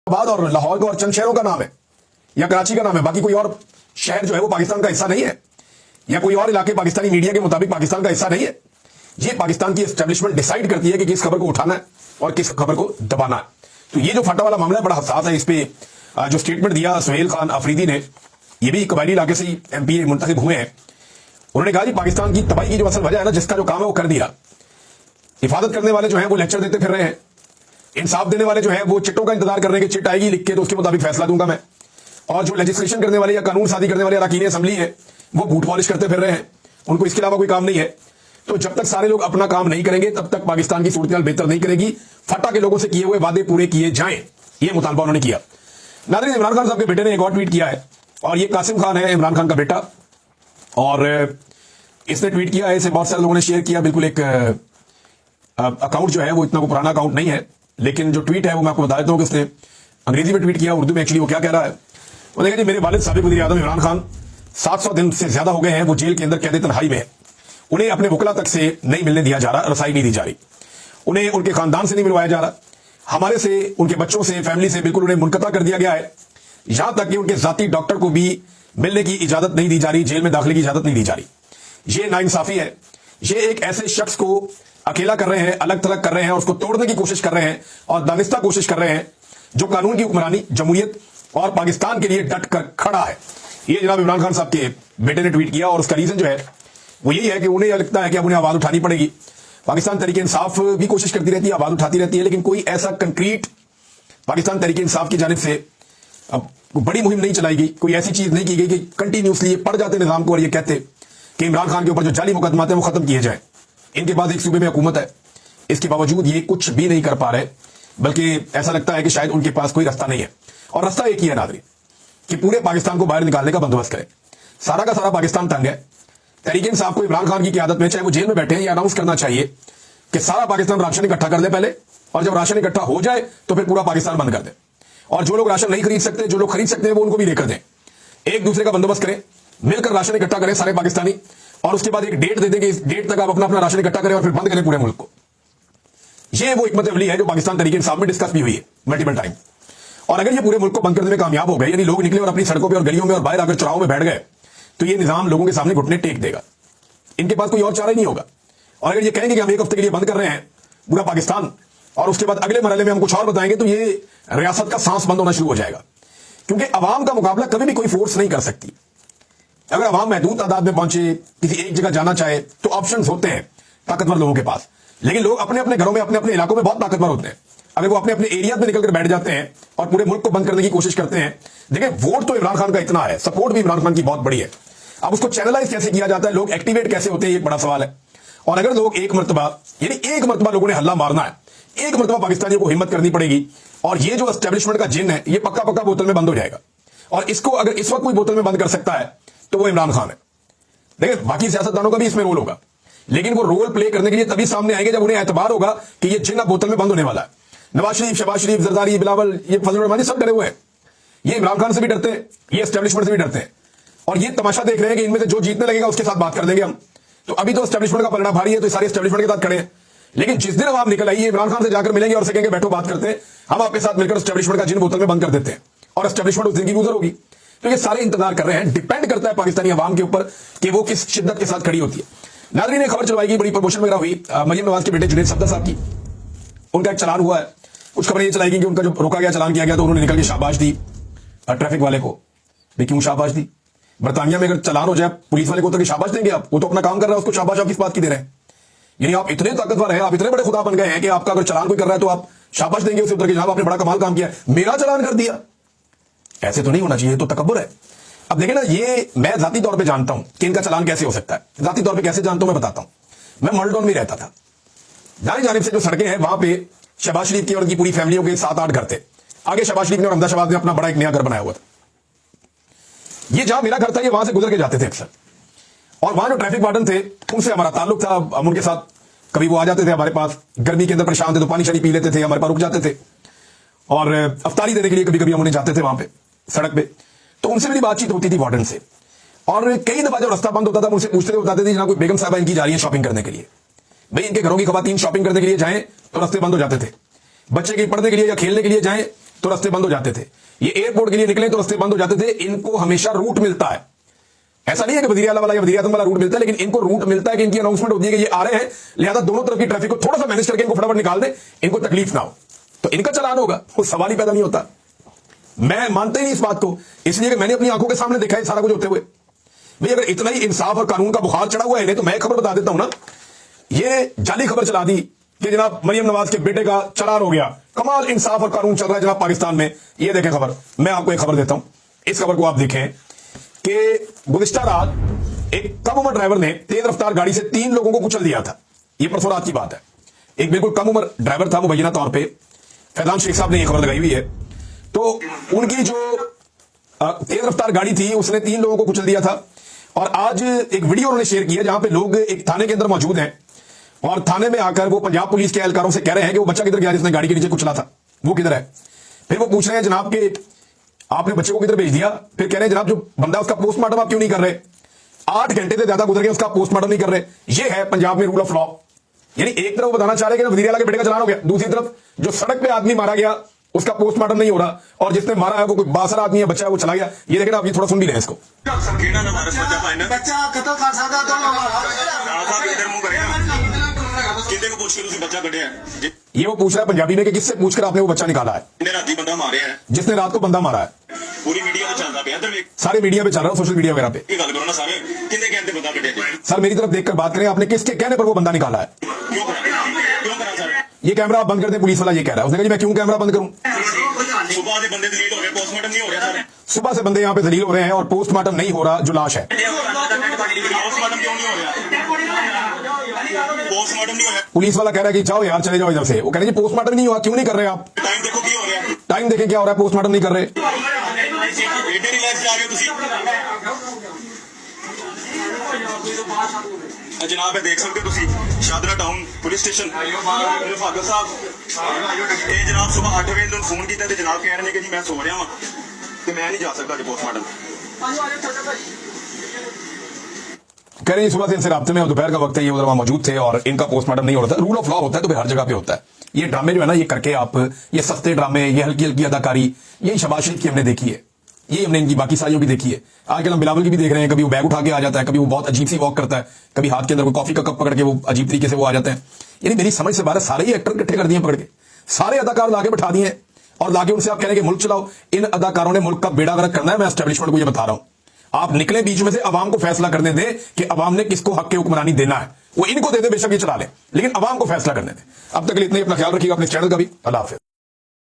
इस्लामाबाद और लाहौर का और चंद शहरों का नाम है या कराची का नाम है, बाकी कोई और शहर जो है वो पाकिस्तान का हिस्सा नहीं है, या कोई और इलाके पाकिस्तानी मीडिया के मुताबिक पाकिस्तान का हिस्सा नहीं है। ये पाकिस्तान की एस्टेब्लिशमेंट डिसाइड करती है कि किस खबर को उठाना है और किस खबर को दबाना है। तो ये जो फटा वाला मामला है बड़ा हसास है। इस पे जो स्टेटमेंट दिया सुहेल खान अफरीदी ने, ये भी कबायली इलाके से एमपी मुंतखब हुए हैं, उन्होंने कहा कि पाकिस्तान की तबाही की जो असल वजह है ना, जिसका जो काम है वो कर दिया। हिफाजत करने वाले जो है वो लेक्चर देते फिर रहे हैं, इंसाफ देने वाले जो है वो चिट्टों का इंतजार कर रहे हैं कि चिट आएगी लिख के तो उसके मुताबिक फैसला दूंगा मैं, और जो लेजिस्लेशन करने वाले या कानून साजी करने वाले अरकान असेंबली है वो बूट पॉलिश करते फिर रहे हैं, उनको इसके अलावा कोई काम नहीं है। तो जब तक सारे लोग अपना काम नहीं करेंगे तब तक पाकिस्तान की सूरत बेहतर नहीं करेगी। फटा के लोगों से किए हुए वादे पूरे किए जाएं, ये मुतालबा उन्होंने किया। नाज़रीन, इमरान खान साहब के बेटे ने एक और ट्वीट किया है, और ये कासिम खान है इमरान खान का बेटा, और इसने ट्वीट किया है, इसे बहुत सारे लोगों ने शेयर किया। बिल्कुल एक अकाउंट जो है वो इतना को पुराना अकाउंट नहीं है, लेकिन जो ट्वीट है वो मैं आपको बता देता हूं कि उसने अंग्रेजी में ट्वीट किया, उर्दू में एक्चुअली वो क्या कह रहा है। वो देखा जी, मेरे वालिद साबिक वज़ीर आज़म इमरान खान 700 दिन से ज्यादा हो गए हैं, वो जेल के अंदर कैद तन्हाई में है। उन्हें अपने वकला तक से नहीं मिलने दिया जा रहा, रसाई नहीं दी जा रही, उन्हें उनके खानदान से नहीं मिलवाया जा रहा, हमारे से, उनके बच्चों से, फैमिली से बिल्कुल उन्हें मुनक़ता कर दिया गया है। यहां तक कि उनके जाती डॉक्टर को भी मिलने की इजाजत नहीं दी जा रही, जेल में दाखिले की इजाजत नहीं दी जा रही। ये नाइंसाफी है। ये एक ऐसे शख्स को अकेला कर रहे हैं, अलग थलग कर रहे हैं, और उसको तोड़ने की कोशिश कर रहे हैं और दानिस्ता कोशिश कर रहे हैं, जो कानून की हुक्मरानी, जमहूरियत और पाकिस्तान के लिए डट कर खड़ा है। ये जनाब इमरान खान साहब के बेटे ने ट्वीट किया, और उसका रीजन जो है वो यही है कि उन्हें लगता है कि अब उन्हें आवाज उठानी पड़ेगी। पाकिस्तान तहरीक इंसाफ भी कोशिश करती रहती है, आवाज उठाती रहती है, लेकिन कोई ऐसा कंक्रीट पाकिस्तान तहरीक इंसाफ की जानिब से अब बड़ी मुहिम नहीं चलाई गई, कोई ऐसी चीज नहीं की गई कि कंटिन्यूसली पड़ जाते निजाम को और ये कहते कि इमरान खान के ऊपर जो जाली मुकदमा हैं वो खत्म किए जाए। इनके बाद एक सूबे में हुकूमत है, इसके बावजूद ये कुछ भी नहीं कर पा रहे, बल्कि ऐसा लगता है कि शायद उनके पास कोई रास्ता नहीं है। और रास्ता एक ही है नाज़रीन, कि पूरे पाकिस्तान को बाहर निकालने का बंदोबस्त करें। सारा का सारा पाकिस्तान तंग है। तहरीक इंसाफ को इमरान खान की क़यादत में, चाहे वो जेल में बैठे हैं, ये अनाउंस करना चाहिए कि सारा पाकिस्तान राशन इकट्ठा कर दे पहले, और जब राशन इकट्ठा हो जाए तो फिर पूरा पाकिस्तान बंद कर दे। और जो लोग राशन नहीं खरीद सकते, जो लोग खरीद सकते हैं वो उनको भी लेकर दें। एक दूसरे का बंदोबस्त करें, मिलकर राशन इकट्ठा करें सारे पाकिस्तानी, और उसके बाद एक डेट दे दें कि इस डेट तक आप अपना अपना राशन इकट्ठा करें और फिर बंद करें पूरे मुल्क को। ये वो हिकमत अमली है जो पाकिस्तान तहरीक इंसाफ में डिस्कस भी हुई है मल्टीपल टाइम। और अगर ये पूरे मुल्क को बंद करने में कामयाब हो गए, यानी लोग निकले और अपनी सड़कों पर और गलियों में और बाहर आकर चौराहों में बैठ गए, तो ये निजाम लोगों के सामने घुटने टेक देगा। इनके पास कोई और चारा ही नहीं होगा। और अगर ये कहेंगे कि हम एक हफ्ते के लिए बंद कर रहे हैं पूरा पाकिस्तान, और उसके बाद अगले मरहले में हम कुछ और बताएंगे, तो ये रियासत का सांस बंद होना शुरू हो जाएगा। क्योंकि अवाम का मुकाबला कभी भी कोई फोर्स नहीं कर सकती। अगर अवाम महदूद तादाद में पहुंचे, किसी एक जगह जाना चाहे, तो ऑप्शंस होते हैं ताकतवर लोगों के पास, लेकिन लोग अपने अपने घरों में, अपने अपने इलाकों में बहुत ताकतवर होते हैं। अगर वो अपने अपने एरिया में निकलकर बैठ जाते हैं और पूरे मुल्क को बंद करने की कोशिश करते हैं, देखिए वोट तो इमरान खान का इतना है, सपोर्ट भी इमरान खान की बहुत बड़ी है। अब उसको चैनलाइज कैसे किया जाता है, लोग एक्टिवेट कैसे होते हैं, ये एक बड़ा सवाल है। और अगर लोग एक मरतबा, यानी एक मरतबा लोगों ने हल्ला मारना है, एक मरतबा पाकिस्तानियों को हिम्मत करनी पड़ेगी, और ये जो एस्टेब्लिशमेंट का जिन है ये पक्का पक्का बोतल में बंद हो जाएगा। और इसको अगर इस वक्त कोई बोतल में बंद कर सकता है तो वो इमरान खान है। देखिए बाकी सियासतदानों का भी इसमें रोल होगा, लेकिन वो रोल प्ले करने के लिए तभी सामने आएंगे जब उन्हें एतबार होगा कि ये जिन अब बोतल में बंद होने वाला है। नवाज शरीफ, शहबाज शरीफ, जरदारी, बिलावल, ये फजल रहमानी सब डरे हुए हैं। ये इमरान खान से भी डरते हैं, ये एस्टेब्लिशमेंट से भी डरते हैं, और ये तमाशा देख रहे हैं कि इनमें से जो जीतने लगेगा उसके साथ बात कर देंगे हम। तो अभी तो एस्टेब्लिशमेंट का पलड़ा भारी है, तो सारे एस्टेब्लिशमेंट के साथ खड़े हैं। लेकिन जिस दिन आवाम निकल आई, इमरान खान से जाकर मिलेंगे और कहेंगे बैठो बात करते हैं, हम आपके साथ मिलकर एस्टेब्लिशमेंट का जिन बोतल में बंद कर देते हैं, और एस्टेब्लिशमेंट उस दिन की गुजर होगी। तो ये सारे इंतजार कर रहे हैं। डिपेंड करता है पाकिस्तानी अवाम के ऊपर कि वो किस शिद्दत के साथ खड़ी होती है। नाज़रीन, ने खबर चलवाई गई, बड़ी प्रमोशन वगैरह हुई मरियम नवाज के बेटे जुनैद सफदर साहब की, उनका एक चलान हुआ है। कुछ खबरें ये चलाई गई कि उनका जो रोका गया, चलान किया गया, तो उन्होंने निकल के शाबाश दी ट्रैफिक वाले को। भाई क्यों शाबाश दी? बरतानिया में अगर चलान हो जाए पुलिस वाले को तो शाबाश देंगे आप? वो तो अपना काम कर रहा है, उसको शाबाश आप किस बात की दे रहे हैं? यानी आप इतने ताकतवर हैं, आप इतने बड़े खुदा बन गए हैं कि आपका अगर चलान कोई कर रहा है तो आप शाबाश देंगे उसे, उतर के जनाब आपने बड़ा कमाल काम किया, मेरा चलान कर दिया। ऐसे तो नहीं होना चाहिए, तो तकब्बुर है। अब देखें ना, ये मैं जाती तौर पे जानता हूं कि इनका चलान कैसे हो सकता है। जाती तौर पे कैसे जानता हूं मैं बताता हूं। मैं मॉडल टाउन में रहता था, दाएं जानिब से जो सड़कें हैं वहां पे शहबाज शरीफ की और उनकी पूरी फैमिलियों के 7-8 घर थे। आगे शहबाज शरीफ ने और हमदा शहबाज ने अपना बड़ा एक नया घर बनाया हुआ था। ये जहां मेरा घर था, ये वहां से गुजर के जाते थे अक्सर, और वहां जो ट्रैफिक वार्डन थे उनसे हमारा ताल्लुक था। हम उनके साथ कभी वो आ जाते थे हमारे पास, गर्मी के अंदर परेशान थे तो पानी शानी पी लेते थे, हमारे पास रुक जाते थे, और अफ्तारी देने के लिए कभी कभी हम उन्हें जाते थे वहां पे सड़क पे। तो उनसे मेरी बातचीत होती थी वार्डन से, और कई दफा जब रास्ता बंद होता था उनसे पूछते थे, बताते थे जनाब कोई बेगम साहबा इनकी जा रही है शॉपिंग करने के लिए। भाई इनके घरों की खवातीन शॉपिंग करने के लिए जाएं तो रास्ते बंद हो जाते थे, बच्चे के पढ़ने के लिए या खेलने के लिए जाएं तो रास्ते बंद हो जाते थे, ये एयरपोर्ट के लिए निकले तो रास्ते बंद हो जाते थे। इनको हमेशा रूट मिलता है, ऐसा नहीं है कि वज़ीर आला वाला या वज़ीर आज़म वाला रूट मिलता है, लेकिन इनको रूट मिलता है कि इनकी अनाउंसमेंट होती है कि ये आ रहे हैं, लिहाजा दोनों तरफ की ट्रैफिक को थोड़ा सा मैनेज करके इनको फटाफट निकाल दे, इनको तकलीफ ना हो, तो इनका चलान होगा, वो सवाल ही पैदा नहीं होता। मैं मानता ही नहीं इस बात को, इसलिए कि मैंने अपनी आंखों के सामने देखा है सारा कुछ होते हुए। भाई अगर इतना ही इंसाफ और कानून का बुखार चढ़ा हुआ है इन्हें, तो मैं खबर बता देता हूं ना। ये जाली खबर चला दी कि जनाब मरियम नवाज के बेटे का चलान हो गया, कमाल इंसाफ और कानून चल रहा है जनाब पाकिस्तान में। ये देखें खबर, मैं आपको एक खबर देता हूं, इस खबर को आप देखें कि गुज़िश्ता रात एक कम उम्र ड्राइवर ने तेज रफ्तार गाड़ी से 3 लोगों को कुचल दिया था। ये परसों रात की बात है। एक बिल्कुल कम उम्र ड्राइवर था, मुबैना तौर पर फैजान शेख साहब ने यह खबर लगाई हुई है। तो उनकी जो तेज रफ्तार गाड़ी थी उसने 3 लोगों को कुचल दिया था। और आज एक वीडियो उन्होंने शेयर किया जहां पे लोग एक थाने के अंदर मौजूद हैं और थाने में आकर वो पंजाब पुलिस के एहलकारों से कह रहे हैं कि वो बच्चा किधर गया जिसने गाड़ी के नीचे कुचला था, वो किधर है। फिर वो पूछ रहे हैं जनाब के आपने बच्चे को किधर भेज दिया। फिर कह रहे हैं जनाब जो बंदा उसका पोस्टमार्टम आप क्यों नहीं कर रहे, 8 घंटे से ज्यादा गुजर गए उसका पोस्टमार्टम नहीं कर रहे। ये है पंजाब में रूल ऑफ लॉ। यानी एक तरफ वो बताना चाह रहे हैं कि वज़ीर आला के बेटे का चलान हो गया, दूसरी तरफ जो सड़क पे आदमी मारा गया उसका पोस्टमार्टम नहीं हो रहा, और जिसने मारा है वो कोई बासरा आदमी है, बच्चा है, वो चला गया। ये देखें आप, ये थोड़ा सुन भी लें इसको। ये वो पूछ रहा है पंजाबी में कि किससे पूछकर आपने वो बच्चा निकाला है, जिसने रात को बंदा मारा है। पूरी मीडिया पे चल रहा है, सारे मीडिया पे चल रहा है, सोशल मीडिया वगैरह पे। गल करो ना सारे किन्ने कहते बंदा कटिया सर मेरी तरफ देखकर बात करें, आपने किसके कहने पर वो बंदा निकाला है। क्यों करा सर? ये कैमरा आप बंद कर दें, पुलिस वाला ये कह रहा है। उसने कहा जी मैं क्यों कैमरा बंद करूं, सुबह से बंदे डिलीट हो रहे, पोस्टमार्टम नहीं हो रहा सर। सुबह से बंदे यहाँ पे दलील हो रहे हैं और पोस्टमार्टम नहीं हो रहा जो लाश है। पोस्टमार्टम क्यों नहीं हो रहा? पोस्टमार्टम नहीं हो रहा। पुलिस वाला कह रहा है कि जाओ यार चले जाओ इधर से। वो कह रहे हैं जी पोस्टमार्टम नहीं हुआ, क्यों नहीं कर रहे आप। टाइम देखो क्या हो रहा है, टाइम देखें क्या हो रहा है, पोस्टमार्टम नहीं कर रहे। एडे रिलैक्स जा रहे हो तुसी। जनाब देख सकते हो तुसी Shahdara town police station father साहब ये जनाब सुबह 8 बजे उन्होंने फोन किया, जनाब कह रहे हैं कि जी मैं सो रहा हूं कि मैं नहीं जा सकता जी पोस्टमार्टम। कह रहे हैं सुबह से इनसे राब्ते में, दोपहर का वक्त है, ये उधर वहां मौजूद थे और इनका पोस्टमार्टम नहीं हो रहा था। रूल ऑफ लॉ होता है तो फिर हर जगह पे होता है। ये ड्रामे जो है ना ये करके आप, ये सस्ते ड्रामे, ये हल्की हल्की अदाकारी, यही शबाज शरीफ की हमने देखी है, ये हमने इनकी बाकी सारियों की देखी है। आजकल हम बिलावल की भी देख रहे हैं, कभी वो बैग उठा के आ जाता है, कभी वो बहुत अजीब सी वॉक करता है, कभी हाथ के अंदर वो कॉफी का कप पकड़ के वो अजीब तरीके से वो आ जाते हैं। यानी मेरी समझ से बाहर सारे ही एक्टर इकट्ठे कर दिए पकड़ के, सारे अदाकार लाके बैठा दिए और लाके उनसे आप कह रहे हैं कि मुल्क चलाओ। इन अदाकारों ने मुल्क का बेड़ा गर्क करना है। मैं एस्टेब्लिशमेंट को ये बता रहा हूं, आप निकले बीच में से, अवाम को फैसला करने दें कि अवाम ने किसको हक के हुक्मरानी देना है। वो इनको दे दे, बेशक ये चला ले, लेकिन अवाम को फैसला करने दें। अब तक के लिए इतना ही, अपना ख्याल रखिएगा, अपने चैनल का भी। अल्लाह हाफिज़।